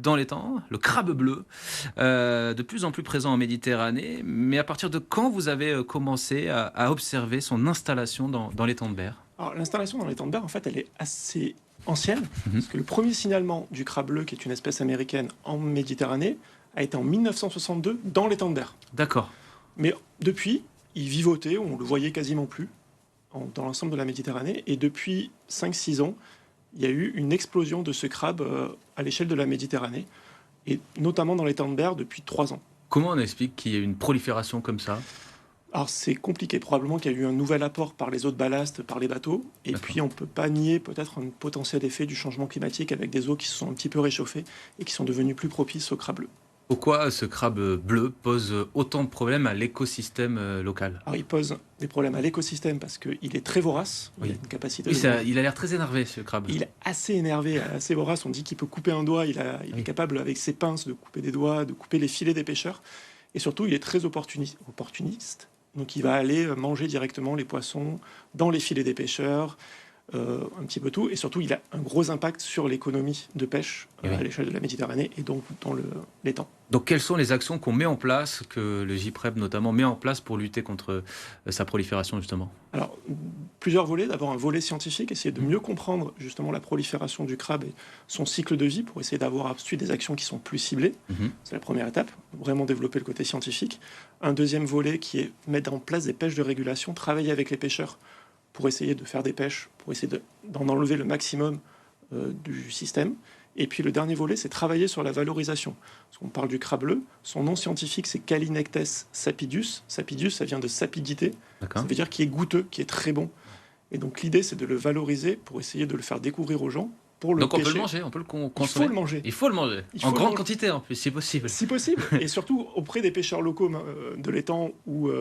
dans l'étang, le crabe bleu, de plus en plus présent en Méditerranée. Mais à partir de quand vous avez commencé à observer son installation dans l'étang de Berre? Alors, l'installation dans l'étang de Berre, en fait, elle est assez ancienne, Mhm. parce que le premier signalement du crabe bleu, qui est une espèce américaine en Méditerranée, a été en 1962 dans l'étang de Berre. D'accord. Mais depuis, il vivotait, on le voyait quasiment plus dans l'ensemble de la Méditerranée. Et depuis 5-6 ans, il y a eu une explosion de ce crabe à l'échelle de la Méditerranée, et notamment dans l'étang de Berre depuis 3 ans. Comment on explique qu'il y ait une prolifération comme ça? Alors c'est compliqué, probablement qu'il y a eu un nouvel apport par les eaux de ballast, par les bateaux, et D'accord. puis on ne peut pas nier peut-être un potentiel effet du changement climatique avec des eaux qui se sont un petit peu réchauffées et qui sont devenues plus propices au crabe bleu. Pourquoi ce crabe bleu pose autant de problèmes à l'écosystème local? Alors il pose des problèmes à l'écosystème parce qu'il est très vorace, il a Oui. une capacité Oui, de mordre. il a l'air très énervé, ce crabe. Il est assez énervé, assez vorace, on dit qu'il peut couper un doigt, il est Oui. capable avec ses pinces de couper des doigts, de couper les filets des pêcheurs, et surtout il est très opportuniste. Donc il va aller manger directement les poissons dans les filets des pêcheurs, un petit peu tout, et surtout il a un gros impact sur l'économie de pêche Eh oui. à l'échelle de la Méditerranée et donc dans l'étang. Donc, quelles sont les actions qu'on met en place, que le JPREP notamment met en place pour lutter contre sa prolifération, justement? Alors, plusieurs volets. D'abord, un volet scientifique, essayer de Mhm. mieux comprendre justement la prolifération du crabe et son cycle de vie pour essayer d'avoir ensuite des actions qui sont plus ciblées. Mhm. C'est la première étape, vraiment développer le côté scientifique. Un deuxième volet qui est mettre en place des pêches de régulation, travailler avec les pêcheurs pour essayer de faire des pêches, pour essayer d'en enlever le maximum du système. Et puis le dernier volet, c'est travailler sur la valorisation. Parce qu'on parle du crabe bleu, son nom scientifique c'est Calinectes sapidus. Sapidus, ça vient de sapidité, ça D'accord. veut dire qu'il est goûteux, qu'il est très bon. Et donc l'idée, c'est de le valoriser pour essayer de le faire découvrir aux gens, pour le Donc, on peut le pêcher. manger, on peut le Il faut consommer. le manger, Il faut le manger. il En faut le grande manger, quantité, en plus, si possible. si possible, et surtout auprès des pêcheurs locaux de l'étang ou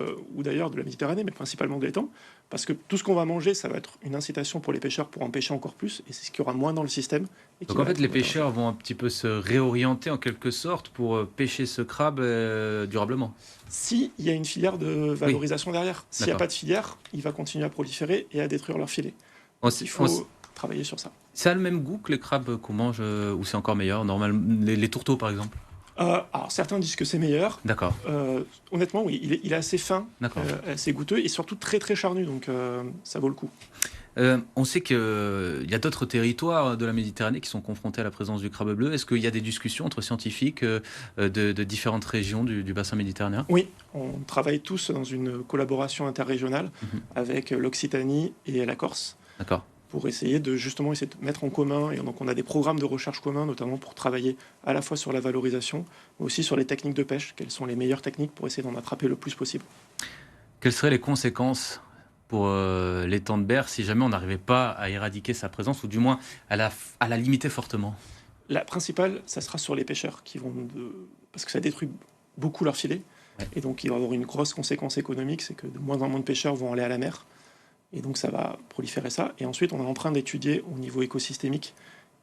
d'ailleurs de la Méditerranée, mais principalement de l'étang, parce que tout ce qu'on va manger, ça va être une incitation pour les pêcheurs pour en pêcher encore plus, et c'est ce qu'il y aura moins dans le système. Et qui Donc, en va fait, être les valorisé. pêcheurs vont un petit peu se réorienter en quelque sorte pour pêcher ce crabe durablement. S'il y a une filière de Oui, valorisation derrière, s'il n'y a d'accord. pas de filière, il va continuer à proliférer et à détruire leur filet. On Donc sait- il on s- faut travailler sur ça. Ça a le même goût que les crabes qu'on mange, ou c'est encore meilleur? Normalement, les tourteaux, par exemple. Alors certains disent que c'est meilleur. D'accord, Honnêtement, oui, il est assez fin, d'accord. assez goûteux et surtout très très charnu, donc ça vaut le coup. On sait qu'il y a d'autres territoires de la Méditerranée qui sont confrontés à la présence du crabe bleu. Est-ce qu'il y a des discussions entre scientifiques de différentes régions du bassin méditerranéen? Oui, on travaille tous dans une collaboration interrégionale Mhm. avec l'Occitanie et la Corse D'accord. pour essayer de justement essayer de mettre en commun. Et donc on a des programmes de recherche communs, notamment pour travailler à la fois sur la valorisation, mais aussi sur les techniques de pêche. Quelles sont les meilleures techniques pour essayer d'en attraper le plus possible? Quelles seraient les conséquences pour l'étang de Berre si jamais on n'arrivait pas à éradiquer sa présence ou du moins à la limiter fortement? La principale, ça sera sur les pêcheurs parce que ça détruit beaucoup leur filet. Ouais. Et donc il va y avoir une grosse conséquence économique, c'est que de moins en moins de pêcheurs vont aller à la mer. Et donc ça va proliférer ça. Et ensuite, on est en train d'étudier au niveau écosystémique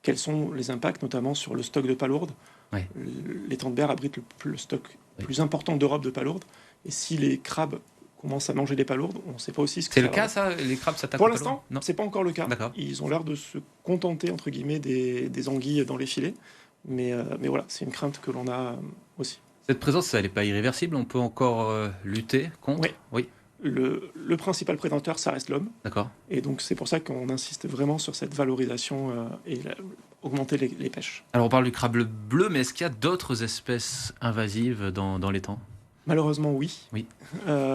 quels sont les impacts, notamment sur le stock de palourdes. Ouais. L'étang de Berre abrite le stock Oui. plus important d'Europe de palourdes. Et si les crabes commencent à manger des palourdes, on ne sait pas aussi ce que C'est ça le va. cas, ça? Les crabes s'attaquent Pour aux palourdes? l'instant, Non. c'est pas encore le cas. D'accord. Ils ont l'air de se contenter, entre guillemets, des anguilles dans les filets. Mais voilà, c'est une crainte que l'on a aussi. Cette présence, elle n'est pas irréversible. On peut encore lutter contre? Oui. Oui. Le principal prédateur, ça reste l'homme. D'accord. Et donc c'est pour ça qu'on insiste vraiment sur cette valorisation augmenter les pêches. Alors, on parle du crabe bleu, mais est-ce qu'il y a d'autres espèces invasives dans l'étang? Malheureusement, oui. Oui.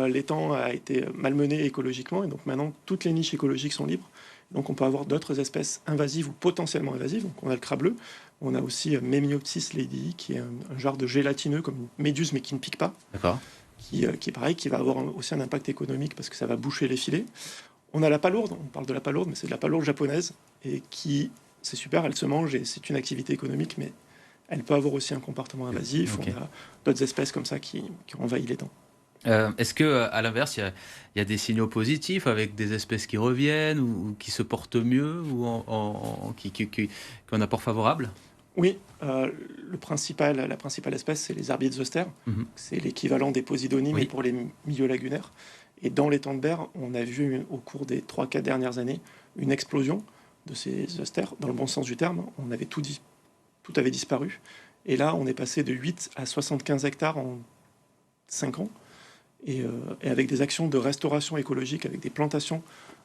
L'étang a été malmené écologiquement et donc maintenant toutes les niches écologiques sont libres. Donc on peut avoir d'autres espèces invasives ou potentiellement invasives. Donc on a le crabe bleu, on a aussi Memmiopsis ladyi qui est un genre de gélatineux comme une méduse mais qui ne pique pas, D'accord. qui est pareil, qui va avoir aussi un impact économique parce que ça va boucher les filets. On a la palourde, on parle de la palourde, mais c'est de la palourde japonaise et c'est super, elle se mange et c'est une activité économique, mais elle peut avoir aussi un comportement invasif. Ok. On a d'autres espèces comme ça qui ont envahi l'étang. Est-ce que, à l'inverse, il y a des signaux positifs avec des espèces qui reviennent ou qui se portent mieux ou qui ont un apport favorable? Oui, la principale espèce, c'est les herbiers de Zoster. Mhm. C'est l'équivalent des Posidonies, Oui. mais pour les milieux lagunaires. Et dans l'étang de Berre, on a vu au cours des 3-4 dernières années une explosion de ces Zoster, dans le bon sens du terme. Tout avait disparu. Et là, on est passé de 8 à 75 hectares en 5 ans, et avec des actions de restauration écologique, avec des plantations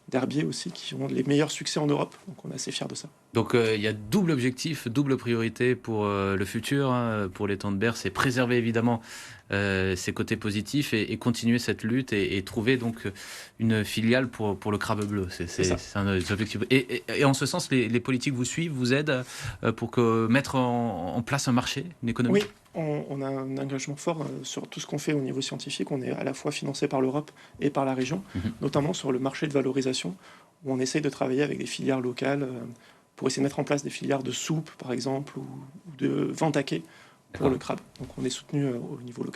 d'herbiers aussi, qui ont les meilleurs succès en Europe. Donc on est assez fiers de ça. Donc il y a double objectif, double priorité pour le futur, hein, pour l'étang de Berre, c'est préserver évidemment ses côtés positifs et continuer cette lutte et trouver donc une filiale pour le crabe bleu. C'est un des objectifs. Et en ce sens, les politiques vous suivent, vous aident pour mettre en place un marché, une économie. Oui, on a un engagement fort sur tout ce qu'on fait au niveau scientifique. On est à la fois financé par l'Europe et par la région, notamment sur le marché de valorisation, où on essaye de travailler avec des filières locales pour essayer de mettre en place des filières de soupe, par exemple, ou de vente à quai pour le crabe. Donc on est soutenu au niveau local.